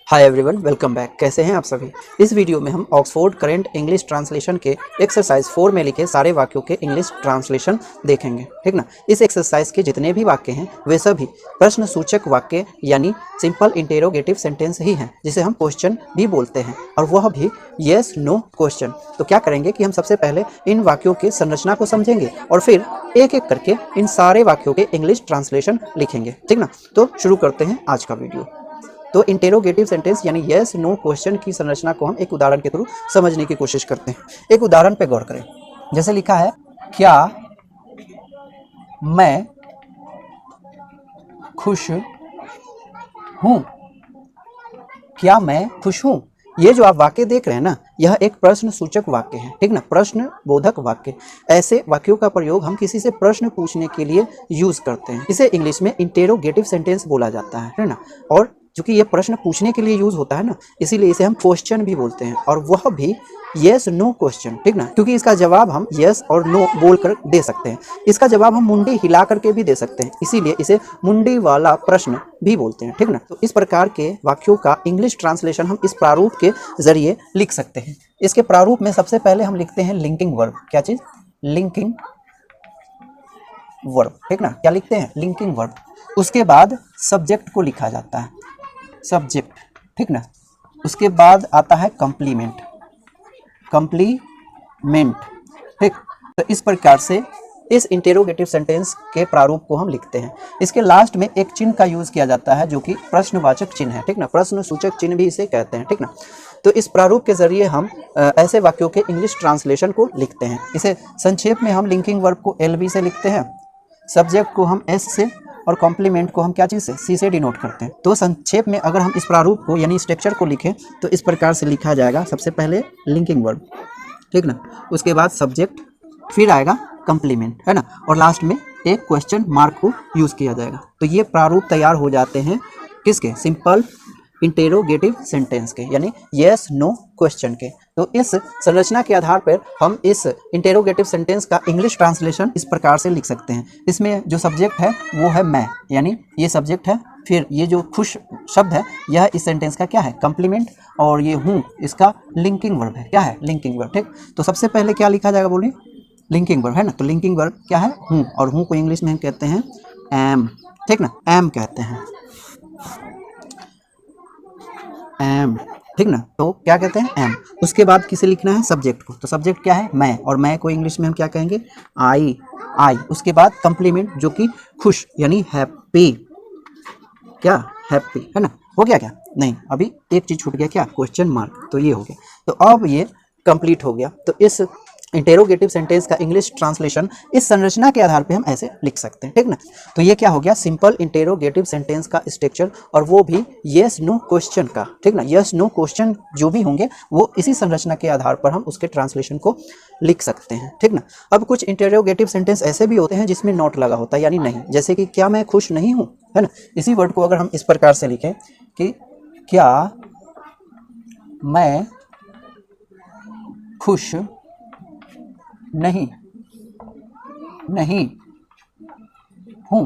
Hi everyone, welcome back. कैसे हैं आप सभी। इस वीडियो में हम ऑक्सफोर्ड करेंट इंग्लिश ट्रांसलेशन के एक्सरसाइज 4 में लिखे सारे वाक्यों के इंग्लिश ट्रांसलेशन देखेंगे, ठीक ना। इस एक्सरसाइज के जितने भी वाक्य हैं वे सभी प्रश्न सूचक वाक्य यानी सिंपल इंटेरोगेटिव सेंटेंस ही हैं, जिसे हम क्वेश्चन भी बोलते हैं, और वह भी येस नो क्वेश्चन। तो क्या करेंगे कि हम सबसे पहले इन वाक्यों की संरचना को समझेंगे और फिर एक एक करके इन सारे वाक्यों के इंग्लिश ट्रांसलेशन लिखेंगे, ठीक ना। तो शुरू करते हैं आज का वीडियो। तो इंटेरोगेटिव सेंटेंस यानी यस नो क्वेश्चन की संरचना को हम एक उदाहरण के थ्रू समझने की कोशिश करते हैं। एक उदाहरण पे गौर करें। जैसे लिखा है, क्या मैं खुश हूं? क्या मैं खुश हूं? ये जो आप वाक्य देख रहे हैं ना, यह एक प्रश्न सूचक वाक्य है, ठीक ना, प्रश्न बोधक वाक्य। ऐसे वाक्यों का प्रयोग हम किसी से प्रश्न पूछने के लिए यूज करते हैं। इसे इंग्लिश में इंटेरोगेटिव सेंटेंस बोला जाता है ना। और चूंकि ये प्रश्न पूछने के लिए यूज होता है ना, इसीलिए इसे हम क्वेश्चन भी बोलते हैं, और वह भी यस नो क्वेश्चन, ठीक ना, क्योंकि इसका जवाब हम यस और नो बोलकर दे सकते हैं। इसका जवाब हम मुंडी हिला करके भी दे सकते हैं, इसीलिए इसे मुंडी वाला प्रश्न भी बोलते हैं, ठीक ना। तो इस प्रकार के वाक्यों का इंग्लिश ट्रांसलेशन हम इस प्रारूप के जरिए लिख सकते हैं। इसके प्रारूप में सबसे पहले हम लिखते हैं लिंकिंग वर्ब। क्या चीज? लिंकिंग वर्ब, ठीक ना। क्या लिखते हैं? Linking verb. उसके बाद सब्जेक्ट को लिखा जाता है, सब्जेक्ट, ठीक ना। उसके बाद आता है कंप्लीमेंट, कंप्लीमेंट, ठीक। तो इस प्रकार से इस इंटेरोगेटिव सेंटेंस के प्रारूप को हम लिखते हैं। इसके लास्ट में एक चिन्ह का यूज किया जाता है जो कि प्रश्नवाचक चिन्ह है, ठीक ना, प्रश्न सूचक चिन्ह भी इसे कहते हैं, ठीक ना। तो इस प्रारूप के जरिए हम ऐसे वाक्यों के इंग्लिश ट्रांसलेशन को लिखते हैं। इसे संक्षेप में हम लिंकिंग वर्ब को LV से लिखते हैं, सब्जेक्ट को हम S से, और कॉम्प्लीमेंट को हम क्या चीज़ से? C से डिनोट करते हैं। तो संक्षेप में अगर हम इस प्रारूप को यानी स्ट्रक्चर को लिखें तो इस प्रकार से लिखा जाएगा। सबसे पहले लिंकिंग वर्ब, ठीक ना, उसके बाद सब्जेक्ट, फिर आएगा कंप्लीमेंट, है ना, और लास्ट में एक क्वेश्चन मार्क को यूज़ किया जाएगा। तो ये प्रारूप तैयार हो जाते हैं किसके? सिंपल इंटेरोगेटिव सेंटेंस के, यानी यस नो क्वेश्चन के। तो इस संरचना के आधार पर हम इस इंटेरोगेटिव सेंटेंस का इंग्लिश ट्रांसलेशन इस प्रकार से लिख सकते हैं। इसमें जो सब्जेक्ट है वो है मैं, यानी ये सब्जेक्ट है। फिर ये जो खुश शब्द है यह इस सेंटेंस का क्या है? कंप्लीमेंट। और ये हूँ इसका लिंकिंग वर्ब है। क्या है? लिंकिंग वर्ब, ठीक। तो सबसे पहले क्या लिखा जाएगा बोलिए? लिंकिंग वर्ब, है ना। तो लिंकिंग वर्ब क्या है? हूँ, और हूँ को इंग्लिश में हम कहते हैं एम, ठीक ना, एम कहते हैं, एम, ठीक ना। तो क्या कहते हैं? एम। उसके बाद किसे लिखना है? सब्जेक्ट को। तो सब्जेक्ट क्या है? मैं, और मैं को इंग्लिश में हम क्या कहेंगे? आई, आई। उसके बाद कंप्लीमेंट जो कि खुश यानी हैप्पी, क्या? हैप्पी, है ना। हो गया क्या? नहीं, अभी एक चीज छूट गया। क्या? Question mark. तो ये हो गया। तो अब ये कंप्लीट हो गया। तो इस इंटेरोगेटिव सेंटेंस का इंग्लिश ट्रांसलेशन इस संरचना के आधार पे हम ऐसे लिख सकते हैं, ठीक ना। तो ये क्या हो गया? सिंपल इंटेरोगेटिव सेंटेंस का स्ट्रक्चर, और वो भी यस नो क्वेश्चन का, ठीक ना। यस नो क्वेश्चन जो भी होंगे वो इसी संरचना के आधार पर हम उसके ट्रांसलेशन को लिख सकते हैं, ठीक ना। अब कुछ इंटेरोगेटिव सेंटेंस ऐसे भी होते हैं जिसमें नॉट लगा होता है, यानी नहीं। जैसे कि क्या मैं खुश नहीं हूँ, है ना। इसी वर्ड को अगर हम इस प्रकार से लिखें कि क्या मैं खुश नहीं हूं,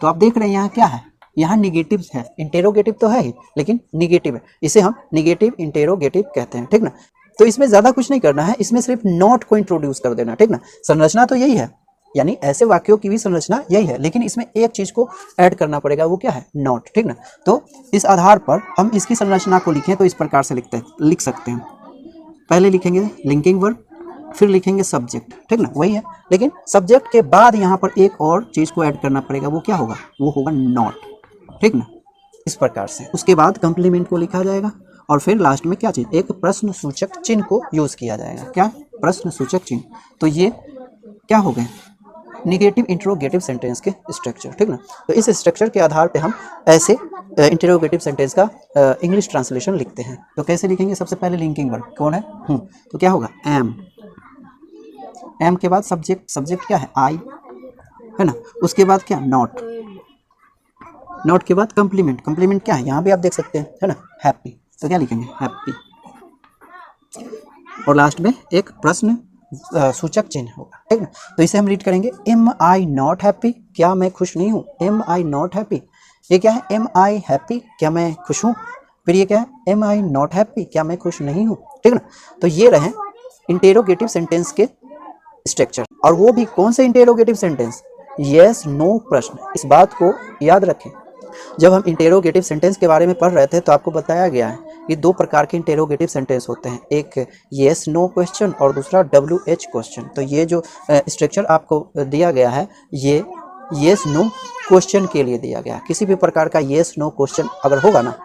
तो आप देख रहे हैं यहाँ क्या है? यहाँ निगेटिव है। इंटेरोगेटिव तो है ही, लेकिन निगेटिव है। इसे हम निगेटिव इंटेरोगेटिव कहते हैं, ठीक ना। तो इसमें ज्यादा कुछ नहीं करना है, इसमें सिर्फ नॉट को इंट्रोड्यूस कर देना, ठीक ना। संरचना तो यही है, यानी ऐसे वाक्यों की भी संरचना यही है, लेकिन इसमें एक चीज को ऐड करना पड़ेगा, वो क्या है? नॉट, ठीक ना। तो इस आधार पर हम इसकी संरचना को लिखें तो इस प्रकार से लिख सकते हैं। पहले लिखेंगे लिंकिंग वर्ब, फिर लिखेंगे सब्जेक्ट, ठीक ना, वही है। लेकिन सब्जेक्ट के बाद यहाँ पर एक और चीज को ऐड करना पड़ेगा, वो क्या होगा? वो होगा नॉट, ठीक ना, इस प्रकार से। उसके बाद कंप्लीमेंट को लिखा जाएगा, और फिर लास्ट में क्या चीज? एक प्रश्न सूचक चिन्ह को यूज किया जाएगा। क्या? प्रश्न सूचक चिन्ह। तो ये क्या हो गए? निगेटिव इंटरोगेटिव सेंटेंस के स्ट्रक्चर, ठीक ना। तो इस स्ट्रक्चर के आधार पे हम ऐसे इंटरोगेटिव सेंटेंस का इंग्लिश ट्रांसलेशन लिखते हैं। तो कैसे लिखेंगे? सबसे पहले लिंकिंग वर्ब कौन है? हूँ। तो क्या होगा? एम। एम के बाद सब्जेक्ट, सब्जेक्ट क्या है? आई, है ना। उसके बाद क्या? नॉट। नॉट के बाद कंप्लीमेंट, कंप्लीमेंट क्या है? यहाँ भी आप देख सकते हैं, है ना, हैप्पी। तो क्या लिखेंगे? हैप्पी। और लास्ट में एक प्रश्न सूचक चिन्ह होगा, ठीक ना। तो इसे हम रीड करेंगे, एम आई नॉट हैप्पी, क्या मैं खुश नहीं हूँ? एम आई नॉट हैप्पी, ये क्या है? एम आई हैप्पी, क्या मैं खुश हूँ? फिर ये क्या है, एम आई नॉट हैप्पी, क्या मैं खुश नहीं हूँ, ठीक ना। तो ये रहे इंटेरोगेटिव सेंटेंस के स्ट्रक्चर, और वो भी कौन से इंटेरोगेटिव सेंटेंस, यस नो प्रश्न। इस बात को याद रखें, जब हम इंटेरोगेटिव सेंटेंस के बारे में पढ़ रहे थे तो आपको बताया गया है कि दो प्रकार के इंटेरोगेटिव सेंटेंस होते हैं, एक येस नो क्वेश्चन और दूसरा WH क्वेश्चन। तो ये जो स्ट्रक्चर आपको दिया गया है ये येस नो क्वेश्चन के लिए दिया गया है। किसी भी प्रकार का येस नो क्वेश्चन अगर होगा ना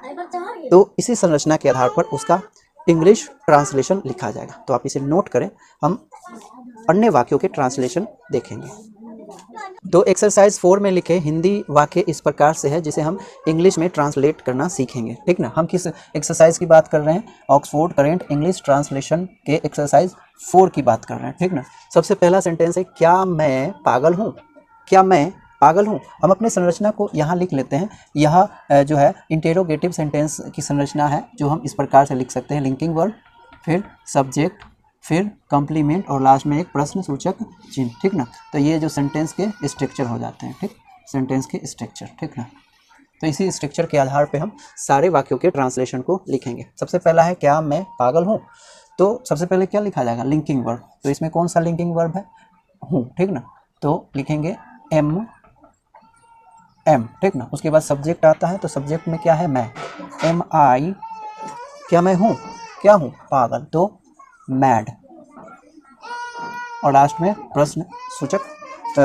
तो इसी संरचना के आधार पर उसका इंग्लिश ट्रांसलेशन लिखा जाएगा। तो आप इसे नोट करें, हम अन्य वाक्यों के ट्रांसलेशन देखेंगे। तो एक्सरसाइज 4 में लिखे हिंदी वाक्य इस प्रकार से है जिसे हम इंग्लिश में ट्रांसलेट करना सीखेंगे, ठीक ना। हम किस एक्सरसाइज की बात कर रहे हैं, ऑक्सफोर्ड करेंट इंग्लिश ट्रांसलेशन के एक्सरसाइज 4 की बात कर रहे हैं, ठीक ना। सबसे पहला सेंटेंस है, क्या मैं पागल हूँ, क्या मैं पागल हूँ। हम अपने संरचना को यहाँ लिख लेते हैं। यह जो है इंटेरोगेटिव सेंटेंस की संरचना है जो हम इस प्रकार से लिख सकते हैं, लिंकिंग वर्ब, फिर सब्जेक्ट, फिर कॉम्प्लीमेंट और लास्ट में एक प्रश्न सूचक चिन्ह, ठीक ना। तो ये जो सेंटेंस के स्ट्रक्चर हो जाते हैं, ठीक, सेंटेंस के स्ट्रक्चर, ठीक ना। तो इसी स्ट्रक्चर के आधार पे हम सारे वाक्यों के ट्रांसलेशन को लिखेंगे। सबसे पहला है, क्या मैं पागल हूँ। तो सबसे पहले क्या लिखा जाएगा, लिंकिंग वर्ब। तो इसमें कौन सा लिंकिंग वर्ब है, हूँ, ठीक ना। तो लिखेंगे एम, ठीक ना। उसके बाद सब्जेक्ट आता है, तो सब्जेक्ट में क्या है, मैं, MI, क्या मैं हूँ, क्या हूँ, पागल, तो मैड, और लास्ट में प्रश्न सूचक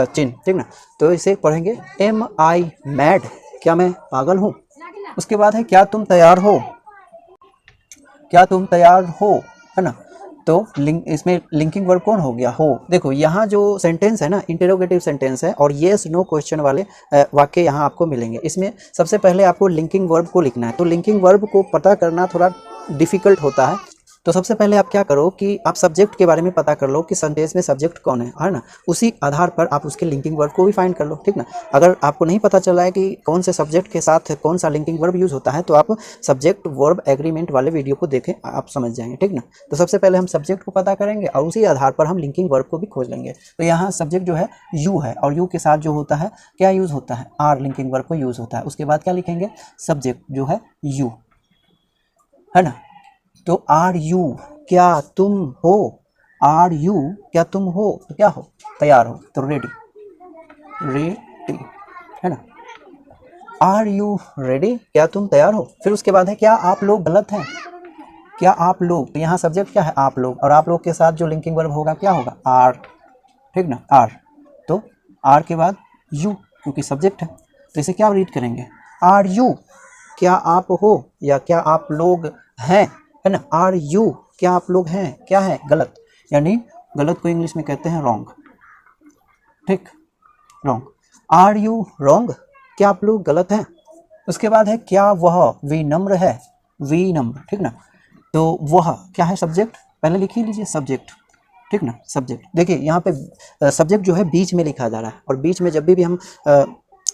चिन्ह, ठीक ना। तो इसे पढ़ेंगे MI मैड, क्या मैं पागल हूँ। उसके बाद है, क्या तुम तैयार हो, क्या तुम तैयार हो, है ना। तो इसमें लिंकिंग वर्ब कौन हो गया, हो। देखो यहाँ जो सेंटेंस है ना इंटेरोगेटिव सेंटेंस है और येस नो क्वेश्चन वाले वाक्य यहाँ आपको मिलेंगे। इसमें सबसे पहले आपको लिंकिंग वर्ब को लिखना है। तो लिंकिंग वर्ब को पता करना थोड़ा डिफिकल्ट होता है। तो सबसे पहले आप क्या करो कि आप सब्जेक्ट के बारे में पता कर लो कि सेंटेंस में सब्जेक्ट कौन है ना। उसी आधार पर आप उसके लिंकिंग वर्ब को भी फाइंड कर लो, ठीक ना। अगर आपको नहीं पता चला है कि कौन से सब्जेक्ट के साथ कौन सा लिंकिंग वर्ब यूज़ होता है तो आप सब्जेक्ट वर्ब एग्रीमेंट वाले वीडियो को देखें, आप समझ जाएंगे, ठीक ना। तो सबसे पहले हम सब्जेक्ट को पता करेंगे और उसी आधार पर हम लिंकिंग वर्ब को भी खोज लेंगे। तो यहाँ सब्जेक्ट जो है यू है और यू के साथ जो होता है क्या यूज़ होता है, आर लिंकिंग वर्ब को यूज़ होता है। उसके बाद क्या लिखेंगे, सब्जेक्ट जो है यू, है ना। तो आर यू, क्या तुम हो, आर यू, क्या तुम हो, तो क्या हो, तैयार हो, तो रेडी, रेडी, है ना। आर यू रेडी, क्या तुम तैयार हो। फिर उसके बाद है, क्या आप लोग गलत हैं, क्या आप लोग, तो यहाँ सब्जेक्ट क्या है, आप लोग, और आप लोग के साथ जो लिंकिंग वर्ब होगा क्या होगा, आर, ठीक ना, आर। तो आर के बाद यू क्योंकि सब्जेक्ट है, तो इसे क्या रीड करेंगे, आर यू, क्या आप हो या क्या आप लोग हैं, है ना। आर यू, क्या आप लोग हैं, क्या है, गलत, यानी गलत को इंग्लिश में कहते हैं रॉन्ग, ठीक, रॉन्ग। आर यू रॉन्ग, क्या आप लोग गलत हैं। उसके बाद है, क्या वह विनम्र है, विनम्र, ठीक ना। तो वह क्या है, सब्जेक्ट, पहले लिख ही लीजिए सब्जेक्ट, ठीक ना, सब्जेक्ट। देखिए यहाँ पे सब्जेक्ट जो है बीच में लिखा जा रहा है और बीच में जब भी हम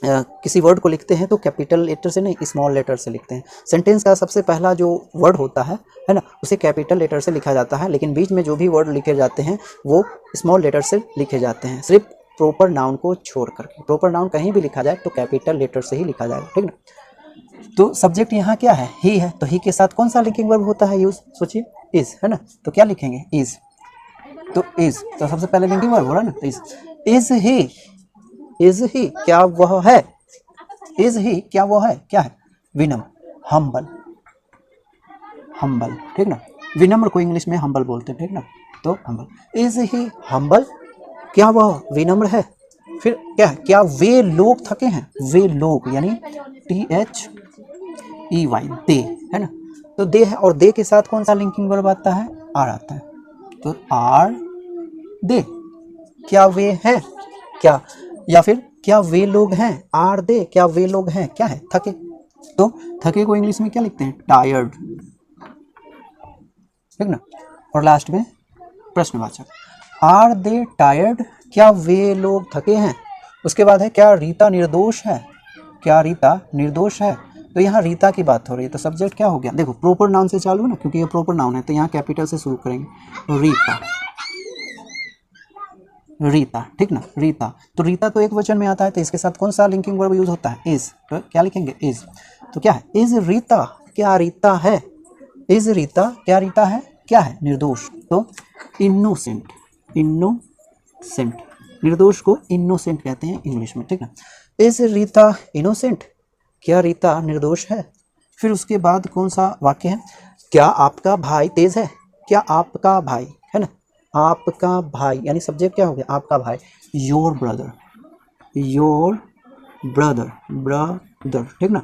किसी वर्ड को लिखते हैं तो कैपिटल लेटर से नहीं स्मॉल लेटर से लिखते हैं। सेंटेंस का सबसे पहला जो वर्ड होता है ना, उसे कैपिटल लेटर से लिखा जाता है, लेकिन बीच में जो भी वर्ड लिखे जाते हैं वो स्मॉल लेटर से लिखे जाते हैं, सिर्फ प्रॉपर नाउन को छोड़ करके। प्रॉपर नाउन कहीं भी लिखा जाए तो कैपिटल लेटर से ही लिखा जाएगा, ठीक ना। तो सब्जेक्ट यहाँ क्या है, ही है, तो ही के साथ कौन सा लिंकिंग वर्ब होता है यूज, सोचिए, इज, है ना। तो क्या लिखेंगे, इज, तो इज, तो सबसे पहले लिंकिंग वर्ब हो रहा है ना, तो इज ही, इज ही, क्या वह है, इज ही, क्या वह है, क्या है, विनम्र, हम्बल, हम्बल, ठीक ना। विनम्र को इंग्लिश में हम्बल बोलते हैं, ठीक ना। तो हम्बल, इज ही हम्बल, क्या वह विनम्र है। फिर क्या है, क्या वे लोग थके हैं, वे लोग यानी THEY, दे, है ना। तो दे है और दे के साथ कौन सा लिंकिंग वर्ब आता है, आर आता है, तो आर दे, क्या वे हैं, क्या, या फिर क्या वे लोग हैं, आर दे, क्या वे लोग हैं, क्या है, थके। तो थके को इंग्लिश में क्या लिखते हैं, टायर्ड, ठीक ना। और लास्ट में प्रश्नवाचक, आर दे टायर्ड, क्या वे लोग थके हैं। उसके बाद है, क्या रीता निर्दोष है, क्या रीता निर्दोष है। तो यहाँ रीता की बात हो रही है, तो सब्जेक्ट क्या हो गया, देखो प्रॉपर नाउन से चालू है ना, क्योंकि ये प्रॉपर नाउन है तो यहाँ कैपिटल से शुरू करेंगे, रीता, रीता, ठीक ना, रीता। तो रीता तो एक वचन में आता है तो इसके साथ कौन सा लिंकिंग वर्ब यूज होता है, इज, तो क्या लिखेंगे, इज। तो क्या है, इज रीता क्या रीता है, इज रीता, क्या रीता है, क्या है, निर्दोष। तो इनोसेंट, इनोसेंट, निर्दोष को इनोसेंट कहते हैं इंग्लिश में, ठीक है। इज रीता इनोसेंट, क्या रीता निर्दोष है। फिर उसके बाद कौन सा वाक्य है, क्या आपका भाई तेज है, क्या आपका भाई है ना, आपका भाई यानी सब्जेक्ट क्या हो गया, आपका भाई, your brother, your brother, brother, ठीक ना,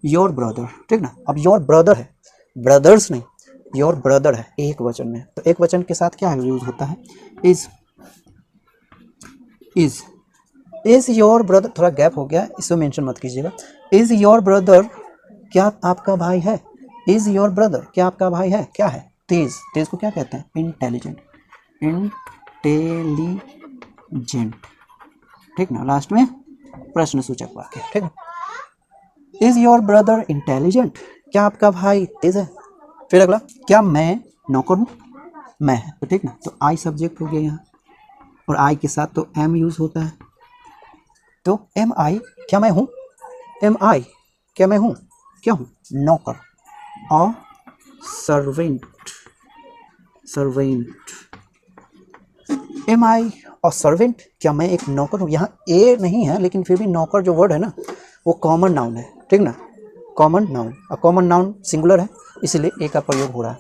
योर ब्रदर, ठीक ना। अब योर ब्रदर है, ब्रदर्स नहीं, योर ब्रदर है एक वचन में, तो एक वचन के साथ क्या यूज होता है, इज, इज योर ब्रदर, थोड़ा गैप हो गया, इसको मेंशन मत कीजिएगा। इज योर ब्रदर, क्या आपका भाई है, इज योर ब्रदर, क्या आपका भाई है, क्या है, तेज, तेज को क्या कहते हैं, इंटेलिजेंट, इंटेलिजेंट, ठीक ना। लास्ट में प्रश्न सूचक वाक्य, ठीक है। इज योर ब्रदर इंटेलिजेंट, क्या आपका भाई तेज है। फिर अगला, क्या मैं नौकर हूँ, मैं है, तो ठीक ना, तो आई सब्जेक्ट हो गया यहाँ, और आई के साथ तो एम यूज होता है, तो एम आई, क्या मैं हूँ, एम आई, क्या मैं हूँ, क्या हूँ, नौकर, और सर्वेंट, सर्वेंट, एम आई और सर्वेंट, क्या मैं एक नौकर हूँ। यहाँ ए नहीं है, लेकिन फिर भी नौकर जो वर्ड है ना, वो कॉमन नाउन है, ठीक ना, कॉमन नाउन, और कॉमन नाउन सिंगुलर है, इसलिए ए का प्रयोग हो रहा है,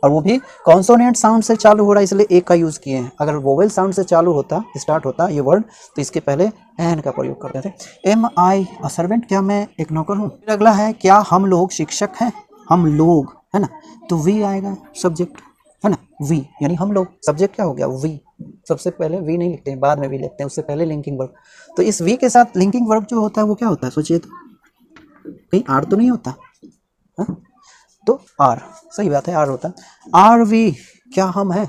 और वो भी कॉन्सोनेंट साउंड से चालू हो रहा है, इसलिए ए का यूज़ किए हैं। अगर वोवेल साउंड से चालू होता, स्टार्ट होता ये वर्ड, तो इसके पहले एन का प्रयोग करते थे। एम आई अ सर्वेंट, क्या मैं एक नौकर हूँ। फिर अगला है, क्या हम लोग शिक्षक हैं, हम लोग है ना, तो वी आएगा सब्जेक्ट, है ना, वी यानी हम लोग, सब्जेक्ट क्या हो गया, वी, सबसे पहले वी नहीं लिखते हैं, बाद में वी लिखते हैं, उससे पहले लिंकिंग वर्ब। तो इस वी के साथ लिंकिंग वर्ब जो होता है वो क्या होता है, सोचिए तो, कहीं आर तो नहीं होता, हा? तो आर, सही बात है, आर होता है। आर वी, क्या हम हैं,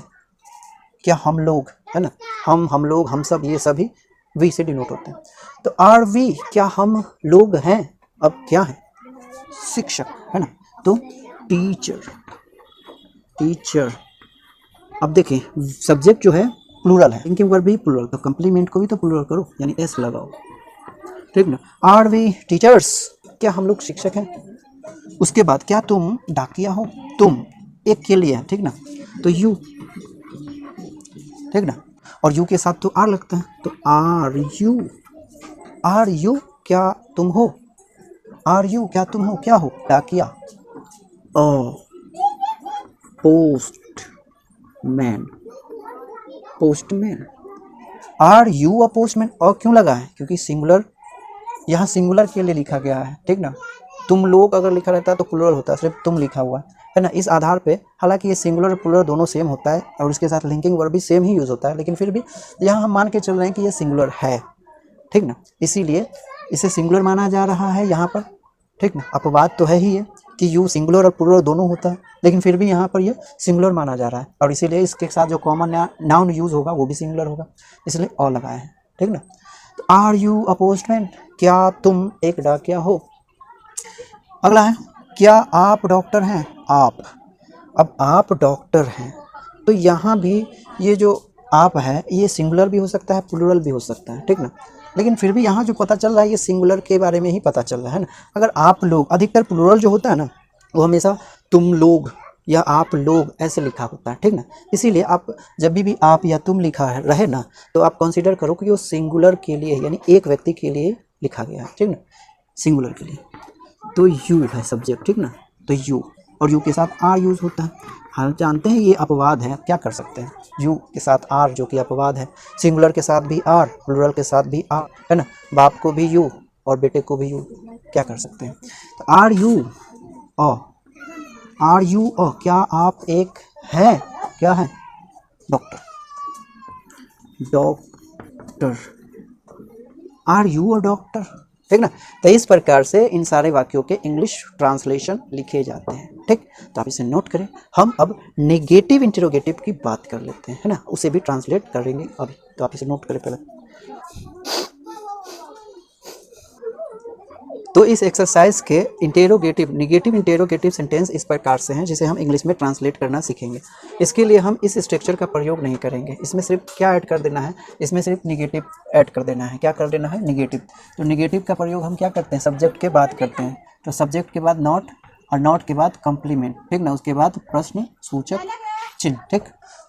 क्या हम लोग, है ना, हम लोग, हम सब, ये सभी वी से डिनोट होते हैं। तो आर वी, क्या हम लोग हैं, अब क्या है, शिक्षक, है ना, तो टीचर, टीचर। अब देखें सब्जेक्ट जो है प्लूरल है, लिंकिंग वर्ब भी प्लूरल, तो कंप्लीमेंट को भी तो प्लूरल करो, यानी एस लगाओ, ठीक ना। आर वी टीचर्स, क्या हम लोग शिक्षक हैं। उसके बाद, क्या तुम डाकिया हो, तुम एक के लिए है, ठीक ना, तो यू, ठीक ना, और यू के साथ तो आर लगता है, तो आर यू, आर यू, क्या तुम हो, आर यू, क्या तुम हो, क्या हो, डाकिया, postman, postman. Are you a postman, और क्यों लगा है, क्योंकि सिंगुलर, यहाँ सिंगुलर के लिए लिखा गया है, ठीक ना। तुम लोग अगर लिखा रहता है तो प्लूरल होता है, सिर्फ तुम लिखा हुआ है ना, इस आधार पे, हालांकि ये सिंगुलर और प्लूरल दोनों सेम होता है, और उसके साथ लिंकिंग वर्ब भी सेम ही यूज़ होता है, लेकिन फिर भी यहाँ हम मान के चल रहे हैं कि ये सिंगुलर है, ठीक ना, इसीलिए इसे सिंगुलर माना जा रहा है यहाँ पर, ठीक ना। अपवाद तो है ही है कि यू सिंगुलर और प्लूरल दोनों होता है, लेकिन फिर भी यहाँ पर ये सिंगुलर माना जा रहा है, और इसीलिए इसके साथ जो कॉमन नाउन यूज़ होगा वो भी सिंगुलर होगा, इसलिए और लगाए हैं, ठीक ना। तो आर यू अ पोस्टमैन, क्या तुम एक डाकिया हो। अगला है, क्या आप डॉक्टर हैं, आप, अब आप डॉक्टर हैं, तो यहाँ भी ये जो आप है ये सिंगुलर भी हो सकता है, प्लूरल भी हो सकता है, ठीक ना, लेकिन फिर भी यहाँ जो पता चल रहा है ये सिंगुलर के बारे में ही पता चल रहा है ना। अगर आप लोग, अधिकतर प्लूरल जो होता है ना, वो हमेशा तुम लोग या आप लोग ऐसे लिखा होता है, ठीक ना, इसीलिए आप जब भी आप या तुम लिखा रहे ना, तो आप कंसीडर करो कि वो सिंगुलर के लिए, यानी एक व्यक्ति के लिए लिखा गया है, ठीक ना, सिंगुलर के लिए। तो यू है सब्जेक्ट, ठीक ना, तो यू, और यू के साथ आर यूज होता है। हम जानते हैं ये अपवाद है, क्या कर सकते हैं, यू के साथ आर जो कि अपवाद है, सिंगुलर के साथ भी आर, प्लूरल के साथ भी आर, है ना, बाप को भी यू और बेटे को भी यू, क्या कर सकते हैं। तो are you oh, are you oh, क्या आप एक है, क्या है, doctor, doctor, are you a doctor, ठीक ना। तो इस प्रकार से इन सारे वाक्यों के इंग्लिश ट्रांसलेशन लिखे जाते हैं, ठीक। तो आप इसे नोट करें। हम अब नेगेटिव इंटरोगेटिव की बात कर लेते हैं, है ना, उसे भी ट्रांसलेट करेंगे अभी, तो आप इसे नोट करें पहले। तो इस एक्सरसाइज के इंटेरोगेटिव, नेगेटिव इंटेरोगेटिव सेंटेंस इस प्रकार से हैं, जिसे हम इंग्लिश में ट्रांसलेट करना सीखेंगे। इसके लिए हम इस स्ट्रक्चर का प्रयोग नहीं करेंगे, इसमें सिर्फ क्या ऐड कर देना है, इसमें सिर्फ निगेटिव ऐड कर देना है। क्या कर देना है, निगेटिव। तो निगेटिव का प्रयोग हम क्या करते हैं, सब्जेक्ट के बाद करते हैं, तो सब्जेक्ट के बाद नॉट और नॉट के बाद कॉम्प्लीमेंट, ठीक ना, उसके बाद प्रश्न सूचक चिन्ह, ठीक।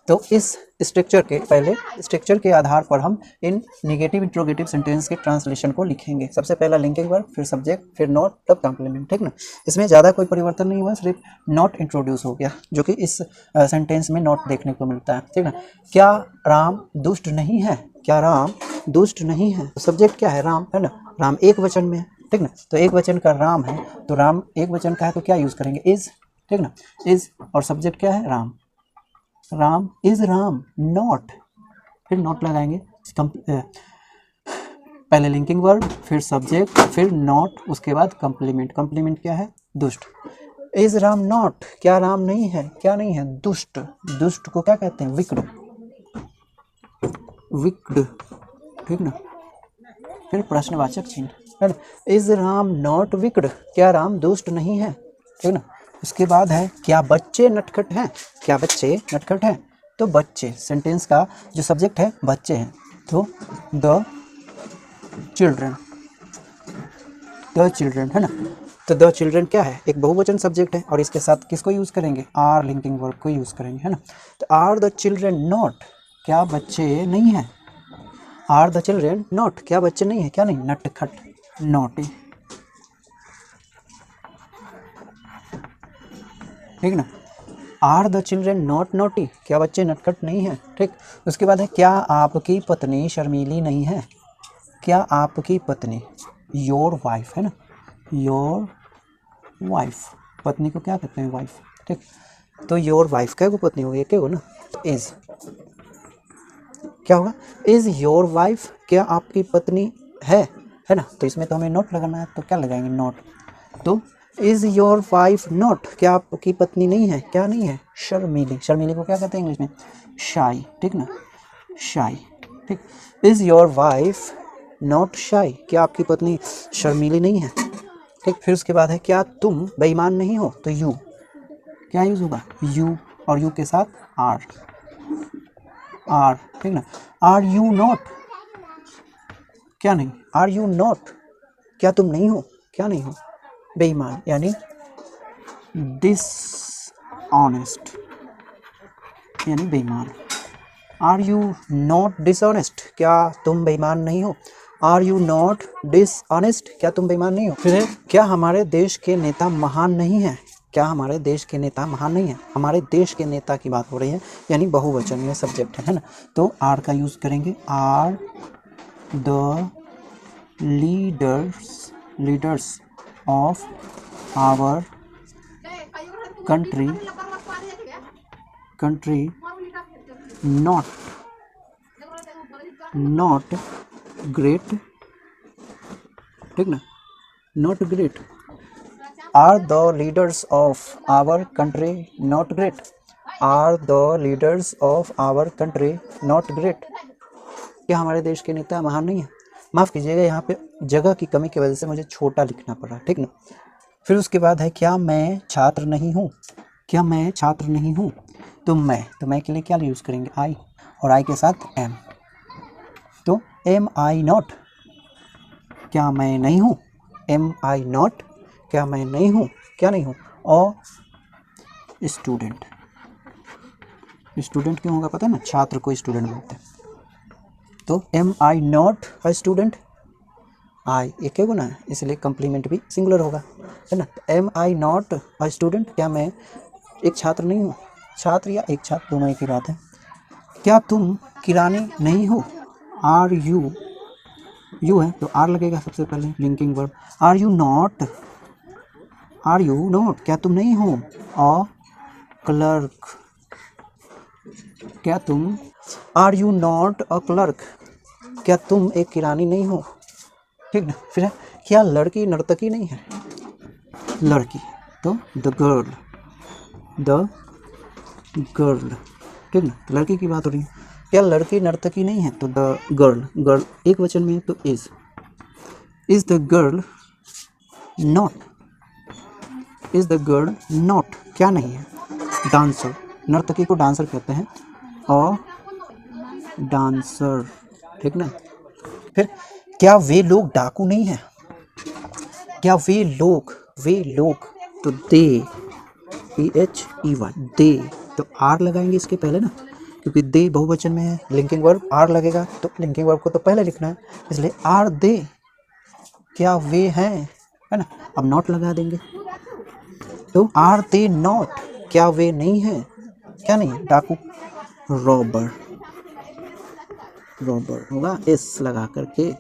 तो इस स्ट्रक्चर के पहले स्ट्रक्चर के आधार पर हम इन नेगेटिव इंट्रोगेटिव सेंटेंस के ट्रांसलेशन को लिखेंगे। सबसे पहला लिंकिंग वर्ब, फिर सब्जेक्ट, फिर नॉट, तब कॉम्प्लीमेंट, ठीक ना। इसमें ज़्यादा कोई परिवर्तन नहीं हुआ, सिर्फ नॉट इंट्रोड्यूस हो गया, जो कि इस सेंटेंस में नॉट देखने को मिलता है, ठीक ना। क्या राम दुष्ट नहीं है? क्या राम दुष्ट नहीं है? सब्जेक्ट क्या है? राम, है ना। राम एक वचन में है, ठीक ना। तो एक वचन का राम है, तो राम एक वचन का है तो क्या यूज़ करेंगे? इज, ठीक ना, इज। और सब्जेक्ट क्या है? राम। राम इज राम नॉट, फिर नॉट लगाएंगे। पहले लिंकिंग वर्ब, फिर सब्जेक्ट, फिर नॉट, उसके बाद कंप्लीमेंट। कंप्लीमेंट क्या है? दुष्ट। इज राम नॉट, क्या राम नहीं है? क्या नहीं है? दुष्ट। दुष्ट को क्या कहते हैं? विक्ड, विक्ड, ठीक ना। फिर प्रश्नवाचक चिन्ह, है ना। इज राम नॉट विक्ड, क्या राम दुष्ट नहीं है, ठीक ना। उसके बाद है क्या बच्चे नटखट हैं? क्या बच्चे नटखट हैं? तो बच्चे सेंटेंस का जो सब्जेक्ट है बच्चे हैं, तो द चिल्ड्रन, द चिल्ड्रन, है ना। तो द चिल्ड्रन क्या है? एक बहुवचन सब्जेक्ट है और इसके साथ किसको यूज़ करेंगे? आर लिंकिंग वर्ब को यूज़ करेंगे, है ना। तो आर द चिल्ड्रन नॉट, क्या बच्चे नहीं हैं? आर द चिल्ड्रन नॉट, क्या बच्चे नहीं है? क्या नहीं? नटखट, नॉटी, ठीक ना। Are the children not naughty, क्या बच्चे नटखट नहीं हैं, ठीक। उसके बाद है क्या आपकी पत्नी शर्मीली नहीं है? क्या आपकी पत्नी, योर वाइफ, है ना, योर वाइफ। पत्नी को क्या कहते हैं? वाइफ, ठीक। तो योर वाइफ क्या को पत्नी होगी? क्या हो ना, तो इज, क्या होगा? इज योर वाइफ, क्या आपकी पत्नी है ना। तो इसमें तो हमें नॉट लगाना है, तो क्या लगाएंगे? नॉट। तो इज योर वाइफ नॉट, क्या आपकी पत्नी नहीं है? क्या नहीं है? शर्मीली। शर्मीली को क्या कहते हैं इंग्लिश में? शाई, ठीक ना, शाई, ठीक। इज योर वाइफ नॉट शाई, क्या आपकी पत्नी शर्मीली नहीं है, ठीक। फिर उसके बाद है क्या तुम बेईमान नहीं हो? तो यू, क्या यूज होगा? यू, और यू के साथ आर, आर, ठीक ना। आर यू नॉट, क्या नहीं? आर यू नॉट, क्या तुम नहीं हो? क्या नहीं हो? बेईमान, यानी डिसऑनेस्ट, यानी बेईमान। आर यू नॉट डिसऑनेस्ट, क्या तुम बेईमान नहीं हो? आर यू नॉट डिसऑनेस्ट, क्या तुम बेईमान नहीं हो? फिर है क्या हमारे देश के नेता महान नहीं है? क्या हमारे देश के नेता महान नहीं है? हमारे देश के नेता की बात हो रही है, यानी बहुवचन में सब्जेक्ट है ना। तो आर का यूज करेंगे। Are the leaders of our country not great, ठीक ना, not great. Are the leaders of our country not great, are the leaders of our country not great, क्या हमारे देश के नेता महान नहीं है? माफ़ कीजिएगा, यहाँ पे जगह की कमी की वजह से मुझे छोटा लिखना पड़ा, ठीक ना। फिर उसके बाद है क्या मैं छात्र नहीं हूँ? क्या मैं छात्र नहीं हूँ? तो मैं के लिए क्या यूज़ करेंगे? आई, और आई के साथ एम। तो एम आई नॉट, क्या मैं नहीं हूँ? एम आई नॉट, क्या मैं नहीं हूँ? क्या नहीं हूँ? और स्टूडेंट, स्टूडेंट क्यों होगा पता है ना, छात्र को स्टूडेंट बोलते हैं। तो am I not a student, I एक है गुना है, इसलिए कंप्लीमेंट भी सिंगुलर होगा, है ना। Am I not a student, क्या मैं एक छात्र नहीं हूँ? छात्र या एक छात्र दोनों एक ही बात है। क्या तुम किरानी नहीं हो? आर यू, यू है तो आर लगेगा सबसे पहले, linking verb. Are you not, क्या तुम नहीं हो? अ क्लर्क, क्या तुम, are you not a clerk, क्या तुम एक किरानी नहीं हो, ठीक ना। फिर है क्या लड़की नर्तकी नहीं है? लड़की, तो द गर्ल, ठीक ना, लड़की की बात हो रही है। क्या लड़की नर्तकी नहीं है? तो द गर्ल एक वचन में है तो इज द गर्ल नॉट, क्या नहीं है? डांसर, नर्तकी को डांसर कहते हैं, और डांसर, ठीक ना। फिर क्या वे लोग डाकू नहीं है? क्या वे लोग तो दे, PHEY, दे, तो आर लगाएंगे इसके पहले ना, क्योंकि दे बहुवचन में है, लिंकिंग वर्ब आर लगेगा, तो लिंकिंग वर्ब को तो पहले लिखना है, इसलिए आर दे, क्या वे हैं, है ना। अब नॉट लगा देंगे, तो आर दे नॉट, क्या वे नहीं है, क्या नहीं है, डाकू, रॉबर, रॉबर होगा एस लगा करके,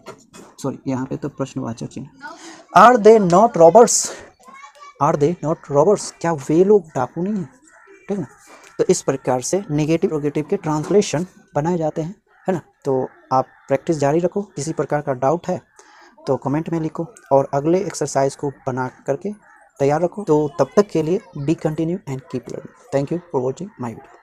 सॉरी यहाँ पे तो प्रश्नवाचक चिन्ह, are they not robbers, are they not robbers, क्या वे लोग डाकू नहीं है, ठीक ना। तो इस प्रकार से नेगेटिव रोगेटिव के ट्रांसलेशन बनाए जाते हैं, है ना। तो आप प्रैक्टिस जारी रखो, किसी प्रकार का डाउट है तो कमेंट में लिखो, और अगले एक्सरसाइज को बना करके तैयार रखो। तो तब तक के लिए B continue and keep learning. Thank you for watching my video.